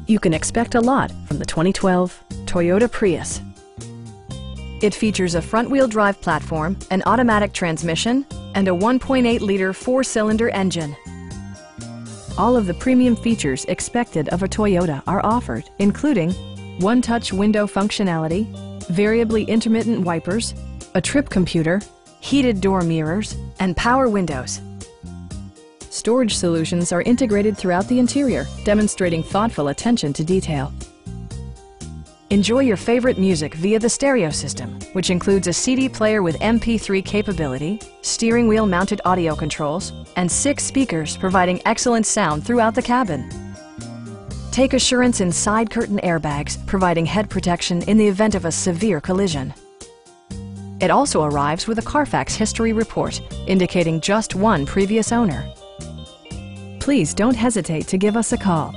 You can expect a lot from the 2012 Toyota Prius. It features a front-wheel drive platform, an automatic transmission, and a 1.8-liter four-cylinder engine. All of the premium features expected of a Toyota are offered, including one-touch window functionality, variably intermittent wipers, a trip computer, heated door mirrors, and power windows. Storage solutions are integrated throughout the interior, demonstrating thoughtful attention to detail. Enjoy your favorite music via the stereo system, which includes a CD player with MP3 capability, steering wheel mounted audio controls, and 6 speakers providing excellent sound throughout the cabin. Take assurance in side curtain airbags, providing head protection in the event of a severe collision. It also arrives with a Carfax history report, indicating just one previous owner. Please don't hesitate to give us a call.